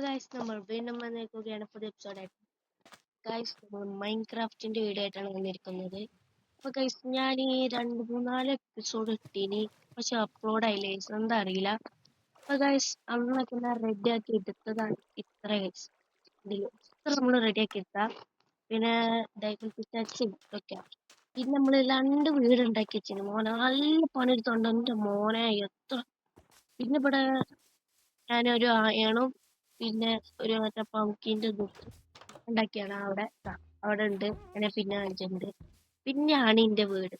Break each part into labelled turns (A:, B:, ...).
A: Guys, നമ്മൾ വീണ്ടും വന്നിരിക്കുകയാണ് പുതിയ എപ്പിസോഡായിട്ട്. ഗൈസ്, നമ്മൾ മൈൻക്രാഫ്റ്റിന്റെ വീഡിയോ ആയിട്ടാണ് വന്നിരിക്കുന്നത്. അപ്പൊ ഗൈസ്, ഞാൻ ഈ 2-3-4 എപ്പിസോഡ് ഇട്ടീനി, പക്ഷെ അപ്ലോഡ് ആയില്ലേ, എന്താ അറിയില്ല. അപ്പൊ ഗൈസ്, അന്നൊക്കെ ഞാൻ റെഡി ആക്കി എടുത്തതാണ് ഇത്ര ഗൈസ്. ഇത്ര നമ്മൾ റെഡി ആക്കി എടുത്താ പിന്നെ ഡൈമണ്ട് പിക്കാക്സും ഒക്കെ. പിന്നെ നമ്മൾ 2 വീട് ഉണ്ടാക്കി വെച്ചിന് മോനെ, നല്ല പണിയെടുത്തോണ്ട് എന്റെ മോനെ എത്ര. പിന്നെ ഇവിടെ ഞാനൊരു അയണും പിന്നെ ഒരു മറ്റേ പംകിന്റെ ഇതും ഉണ്ടാക്കിയാണ് അവിടെ ഉണ്ട്. അങ്ങനെ പിന്നെ കാണിച്ചിട്ടുണ്ട്. പിന്നെയാണ് എന്റെ വീട്.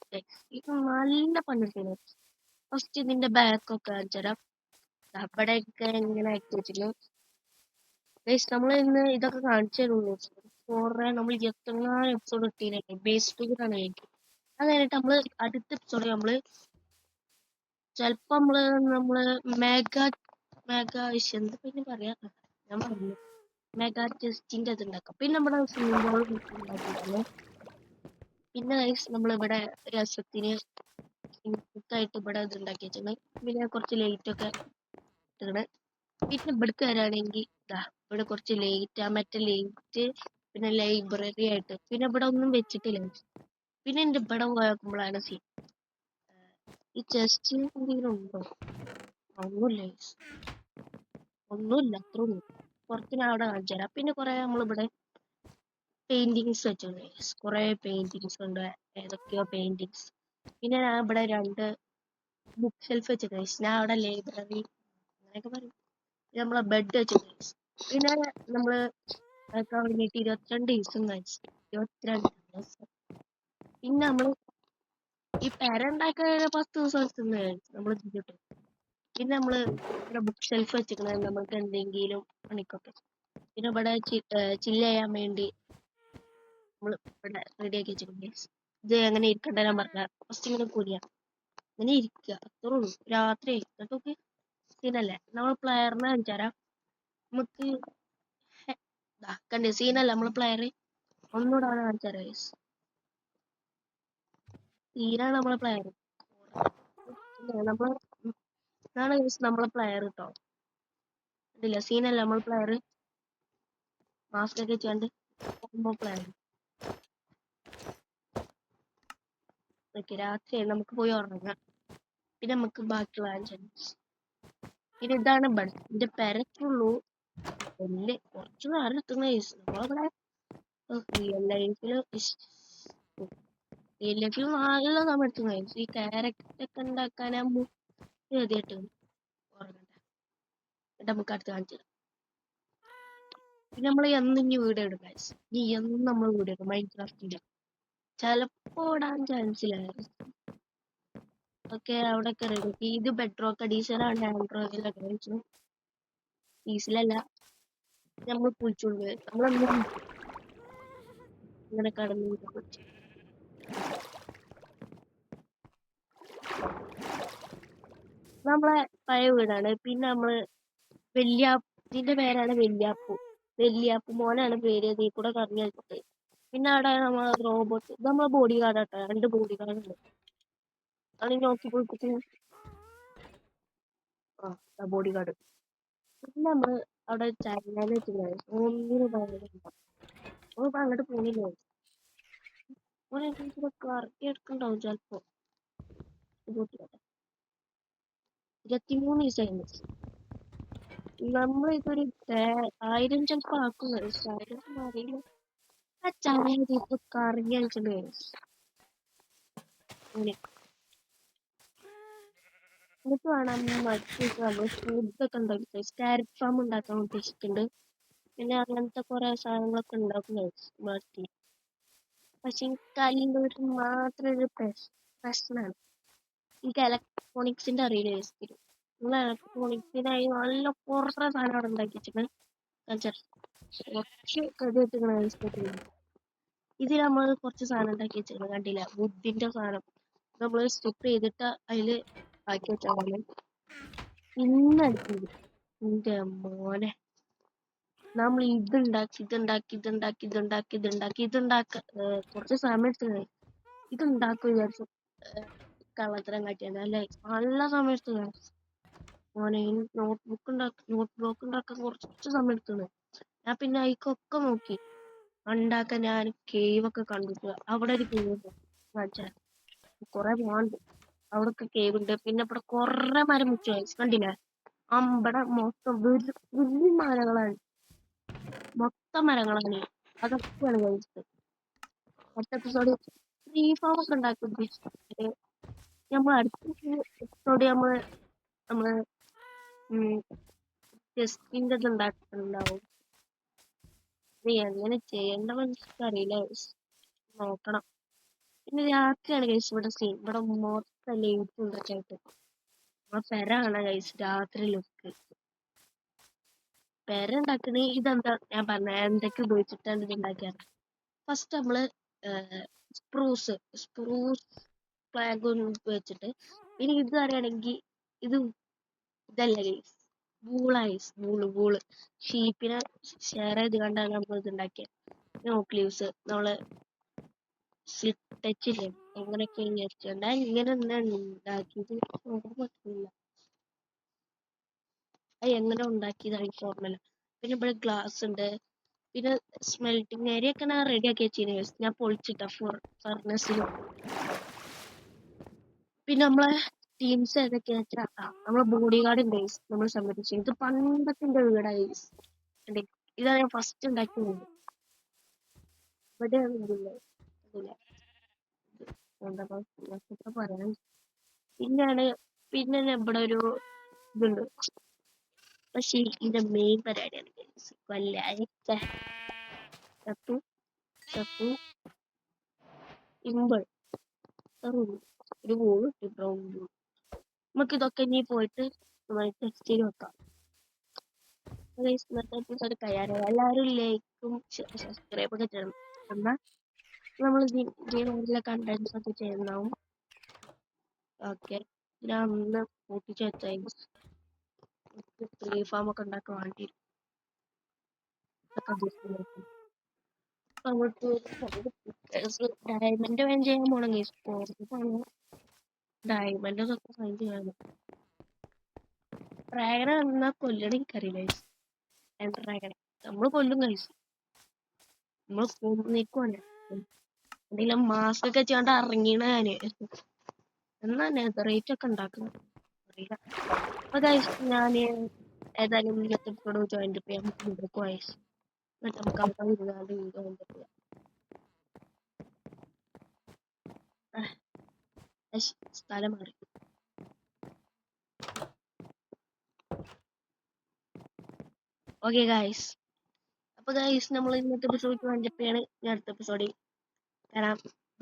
A: ഇത് നല്ല പണിയെടുക്കുന്നു. ഫസ്റ്റ് ഇതിന്റെ ബാക്കൊക്കെ കാണിച്ചുതരാം. അവിടെയൊക്കെ ഇങ്ങനെ ആക്കി വെച്ചിരുന്നു. നമ്മൾ ഇന്ന് ഇതൊക്കെ കാണിച്ചു തരുള്ളൂ. കുറെ നമ്മൾ 24 എപ്പിസോഡ് ഇട്ടീനല്ലേ, ബേസ് ടൂറാണ് എനിക്ക്. അത് കഴിഞ്ഞിട്ട് അടുത്ത എപ്പിസോഡ് ചിലപ്പോ നമ്മള് മെഗാ മെഗാ എന്താ പിന്നെ പറയാ, ഞാൻ പറഞ്ഞു മെഗാ ടെസ്റ്റിന്റെ ഇത് ഉണ്ടാക്കാം. പിന്നെ നമ്മുടെ സ്വിമ്മിംഗ് പൂൾ ഉണ്ടാക്കിയിട്ടുണ്ട്. പിന്നെ നമ്മളിവിടെ രസത്തിന് ആയിട്ട് ഇവിടെ ഇത് ഉണ്ടാക്കി വെച്ചിട്ടുണ്ട്. പിന്നെ കുറച്ച് ലൈറ്റ് ഒക്കെ ഇട്ടിട്ടുണ്ട്. പിന്നെ ഇവിടേക്ക് വരാണെങ്കിൽ ഇവിടെ കുറച്ച് ലൈറ്റ്, മറ്റേ ലൈറ്റ്, പിന്നെ ലൈബ്രറി ആയിട്ട്. പിന്നെ ഇവിടെ ഒന്നും വെച്ചിട്ടില്ല. പിന്നെ എന്റെ ഇവിടെ പോയാക്കുമ്പോഴാണ് സീൻ. ഈ ചെസ്റ്റ് എന്തെങ്കിലും ഉണ്ടോ? ഒന്നുമില്ല, അത്ര ഒന്നും. കുറച്ച് ഞാൻ അവിടെ കാണിച്ചു തരാം. പിന്നെ കുറെ നമ്മളിവിടെ പെയിന്റിങ്സ് വെച്ചിട്ടുണ്ട്. കുറെ പെയിന്റിങ്സ് ഉണ്ട്, ഏതൊക്കെയോ പെയിന്റിങ്സ്. പിന്നെ ഞാൻ ഇവിടെ 2 ബുക്ക് ഷെൽഫ് വെച്ചിട്ടുണ്ട്. ഞാൻ അവിടെ ലൈബ്രറി അങ്ങനെയൊക്കെ പറയും. നമ്മളെ ബെഡ് വെച്ചിട്ടുണ്ട്. പിന്നെ നമ്മള് കഴിഞ്ഞിട്ട് 22 ദിവസം കഴിച്ചു. 22 ദിവസം. പിന്നെ നമ്മള് ഈ പെര ഉണ്ടാക്കാൻ 10 ദിവസം എടുത്തുന്ന നമ്മള് ചെയ്തിട്ട്. പിന്നെ നമ്മള് ഇവിടെ ബുക്ക് ഷെൽഫ് വെച്ചിരിക്കുന്നത് നമുക്ക് എന്തെങ്കിലും പണിക്കൊക്കെ. പിന്നെ ഇവിടെ ചില്ല് ചെയ്യാൻ വേണ്ടി നമ്മൾ ഇവിടെ റെഡിയാക്കി വെച്ചിട്ടുണ്ട്. ഇത് എങ്ങനെ ഇരിക്കണ്ട ഞാൻ പറഞ്ഞ, ഫസ്റ്റ് ഇങ്ങനെ കൂടിയ ഇങ്ങനെ ഇരിക്കുക, അത്രേ ഉള്ളൂ. രാത്രി ഇതൊക്കെ സീനല്ലേ. നമ്മൾ പ്ലെയറിനെ കാണിച്ചാരാ. നമുക്ക് കണ്ടേ സീനല്ല നമ്മള് പ്ലെയർ ഒന്നുകൂടെ കാണിച്ചാരാ. സീനാണ് നമ്മളെ പ്ലെയർ. നമ്മളെ പ്ലെയർ കേട്ടോ, ഇതില്ല സീനല്ല നമ്മൾ പ്ലെയർ. മാസ്ക് ഒക്കെ വെച്ചാണ്ട് പ്ലെയർ. രാത്രി നമുക്ക് പോയി ഉറങ്ങാം. പിന്നെ നമുക്ക് ബാക്കിയുള്ള പിന്നെ ഇതാണ് ഇതിന്റെ പെരക്കുള്ളൂ. വലിയ കുറച്ച് നേരം എത്തുന്ന നമ്മളിവിടെ റിയൽ ലൈഫില് നല്ല സമയം എടുത്തുന്ന ഈ ക്യാരക്ടർ ഒക്കെ ഉണ്ടാക്കാനാകുമ്പോ എഴുതിയിട്ട് ഉറങ്ങണ്ട. എന്നിട്ട് നമുക്ക് അടുത്ത് കാണിച്ചു. പിന്നെ നമ്മൾ ഇനി വീഡിയോ എടുക്കാം. എന്നും നമ്മൾ വീഡിയോ എടുക്കും മൈൻക്രാഫ്റ്റിന്റെ. ചിലപ്പോ ഇടാൻ ചാൻസ് ഇല്ല. ഓക്കെ, അവിടെ ഒക്കെ റെഡി. ഇത് ബെഡ്റോക്ക് ഡീസലാണ്. ആൻഡ്രോയിഡിലൊക്കെ കഴിച്ചു. ഡീസലല്ല, നമ്മൾ കുളിച്ചുള്ളൂ. നമ്മളെന്തും ഇങ്ങനെ കടന്നു കുളിച്ചു. നമ്മളെ പഴയ വീടാണ്. പിന്നെ നമ്മള് ഇതിന്റെ പേരാണ് വെല്ലിയാപ്പു മോനാണ് പേര്. ഇതിൽ കൂടെ കറങ്ങി വെച്ചിട്ട്. പിന്നെ അവിടെ നമ്മളെ റോബോട്ട്, ഇത് നമ്മളെ ബോഡി ഗാർഡ് ആട്ടോ. 2 ബോഡി ഗാർഡ് ഉണ്ട്. അത് നോക്കി പോയിട്ട് ബോഡി ഗാർഡ്. പിന്നെ നമ്മള് അവിടെ ചൈനയിൽ വെച്ചിട്ടുണ്ടായി. അങ്ങോട്ട് പോണില്ലേ, കറക്കി എടുക്കണ്ടാവും ചിലപ്പോ. 23 ദിവസമായി. നമ്മളിതൊരു 1000 ചിലപ്പോ ആക്കുന്നത്. 1000 അറിയില്ല. ആ ചാനൽ ഇപ്പൊ കറങ്ങി കളിച്ചിട്ടുണ്ട്. എന്നിട്ട് വേണം നമ്മൾ ഫുഡൊക്കെ ഉണ്ടാക്കി സ്റ്റാരിക് ഫാം ഉണ്ടാക്കാൻ ഉദ്ദേശിക്കുന്നുണ്ട്. പിന്നെ അങ്ങനത്തെ കുറെ സാധനങ്ങളൊക്കെ ഉണ്ടാക്കുന്നത് മാറ്റി. പക്ഷെ കല്ലൂര് മാത്രം ഒരു പ്രശ്നമാണ്. എനിക്ക് ഇലക്ട്രോണിക്സിന്റെ അറിയില്ല. നിങ്ങൾ ഇലക്ട്രോണിക്സിനായി നല്ല കുറേ സാധനം അവിടെ ഉണ്ടാക്കി വെച്ചിട്ടുണ്ട്. കുറച്ച് കഥ ഇതിൽ നമ്മൾ കുറച്ച് സാധനം ഉണ്ടാക്കി വെച്ചിട്ടുണ്ട്. കണ്ടില്ല, വുഡിന്റെ സാധനം നമ്മൾ സ്റ്റിപ്പ് ചെയ്തിട്ട് അതില് ആക്കി വെച്ചാൽ ഇന്നടിക്കുന്നത്. എന്റെ മോനെ, നമ്മൾ കുറച്ച് സമയം എടുത്തത് ഇതുണ്ടാക്കും വിചാരിച്ചു. കള്ളത്തരം കാട്ടിയാണ് അല്ലേ, നല്ല സമയം എടുത്തത്. മോനെ നോട്ട് ബ്ലോക്ക് ഉണ്ടാക്കാൻ കുറച്ച് സമയം എടുത്തു. ഞാൻ പിന്നെ അയിക്കൊക്കെ നോക്കി ഉണ്ടാക്കാൻ. ഞാൻ കേവ് ഒക്കെ കണ്ടിട്ട് അവിടെ ഒരു കേവ് ഉണ്ട്. കൊറേ പോകാണ്ട്. അവിടൊക്കെ കേവ് ഉണ്ട്. പിന്നെ ഇവിടെ കൊറേ മരം മുറിച്ചു കണ്ടില്ലേ? ഇവിടെ മൊത്തം വലിയ മരങ്ങളാണ്. മൊത്തം മരങ്ങളാണ്. അതൊക്കെയാണ് കഴിച്ചത്. അടുത്ത എപ്പിസോഡ് ട്രീ ഫാം ഒക്കെ ഉണ്ടാക്കി ഉദ്ദേശിച്ചത്. നമ്മൾ അടുത്ത എപ്പിസോഡ് നമ്മള് ടെസ്റ്റിന്റെ ഇത് ഉണ്ടാക്കുന്നുണ്ടാവും. ഇത് എങ്ങനെ ചെയ്യേണ്ടതെന്ന് എനിക്കറിയില്ല. നോക്കണം. പിന്നെ രാത്രിയാണ് കഴിച്ചു ഇവിടെ സീൻ. ഇവിടെ മൊത്തം ലൈറ്റ് ഇതൊക്കെ ആയിട്ട് നമ്മളെ പെര കാണാൻ കഴിച്ചു രാത്രി ലുക്ക്. പെര ഉണ്ടാക്കണേ ഇതെന്താ ഞാൻ പറഞ്ഞ എന്തൊക്കെ ഉപയോഗിച്ചിട്ടാണ് ഇത് ഉണ്ടാക്കിയത്. ഫസ്റ്റ് നമ്മള് സ്പ്രൂസ് ഫ്ലാഗ് ഉപയോഗിച്ചിട്ട്, ഇനി ഇത് അറിയണമെങ്കിൽ ഇതല്ല ഗൈസ്, വൂള് ഷീപ്പിനെ ഷെയർ ചെയ്ത് കണ്ടാണ് നമ്മൾ ഇത് ഉണ്ടാക്കിയത്. നോക്ക് ലീവ്സ് നമ്മള് ടച്ചില്ലേ അങ്ങനെയൊക്കെ വിചാരിച്ചുകൊണ്ട് ഇങ്ങനെ ഉണ്ടാക്കിയത് നോക്കാൻ പറ്റില്ല. അത് എങ്ങനെ ഉണ്ടാക്കിയതാണ് ഓർമ്മയില്ല. പിന്നെ ഇവിടെ ഗ്ലാസ് ഉണ്ട്. പിന്നെ സ്മെൽറ്റിംഗ് ഏരിയ ഒക്കെ ഞാൻ റെഡി ആക്കി വെച്ചിരുന്നു. ഞാൻ പൊളിച്ചിട്ട ഫർണസിൽ. പിന്നെ നമ്മളെ ടീംസ് ഏതൊക്കെയാ വെച്ചാൽ നമ്മളെ ബോഡി ഗാർഡ് ഉണ്ട് നമ്മൾ സംഘടിച്ചു. ഇത് പണ്ടത്തിന്റെ വീടായി. ഇതാണ് ഞാൻ ഫസ്റ്റ് ഉണ്ടാക്കിയ വീട്. ഇവിടെയാണ് ഇതില്ല എന്താ പറയാൻ. പിന്നെ ഇവിടെ ഒരു ഇതുണ്ട്. പക്ഷെ ഇതിന്റെ മെയിൻ പരിപാടിയാണ് ചത്തു ഇമ്പൾ ഒരു വൂള് ബ്രൗൺ വൂൾ. നമുക്ക് ഇതൊക്കെ ഇനി പോയിട്ട് ടെസ്റ്റ് ചെയ്ത് വെക്കാം. ഇന്നത്തെ എപ്പിസോഡ് കഴിയാറായി. എല്ലാവരും ലൈക്കും സബ്സ്ക്രൈബ് ഒക്കെ ചെയ്യണം. എന്നാൽ നമ്മൾ ഇതിലെ കണ്ടന്റ്സ് ഒക്കെ ചെയ്യുന്നതാവും. ഓക്കെ, ഞാൻ ഒന്ന് കൂട്ടിച്ച് വെച്ചാൽ ട്രീ ഫാം ഒക്കെ ഉണ്ടാക്കാൻ വേണ്ടി ഡയമണ്ട് വേൻ ചെയ്യാൻ പോണെങ്കിൽ ഡയമണ്ട് ഒക്കെ ഫൈൻ ചെയ്യാനും ഡ്രാഗനെ എന്നാ കൊല്ലണം എനിക്കറിയില്ല. ഡ്രാഗനെ നമ്മള് കൊല്ലും കഴിച്ചു. നമ്മള് നിൽക്കുവാണ് എന്തെങ്കിലും മാസ്ക് ഒക്കെ ചെയ്യാണ്ട് ഇറങ്ങിയാണ് ഞാന്. എന്നാ നെതറേറ്റ് ഒക്കെ ഉണ്ടാക്കണം അറിയില്ല. അപ്പൊ കഴിച്ചു ഞാന് ഏതായാലും ഇന്നത്തെ എപ്പിസോഡ് ജോയിന്റ് ചെയ്യാൻ നമുക്ക് വയസ്സ് എന്നിട്ട് നമുക്ക് അവിടെ ഇരുന്നാണ്ട് വീഡിയോ കണ്ടിട്ട് സ്ഥലം മാറി. ഓക്കെ ഗൈസ്, അപ്പൊ ഗൈസ് നമ്മൾ ഇന്നത്തെ എപ്പിസോഡ് ജോയിന്റ് ചെയ്യാണ്. ഞാൻ അടുത്ത എപ്പിസോഡിൽ കാണാം.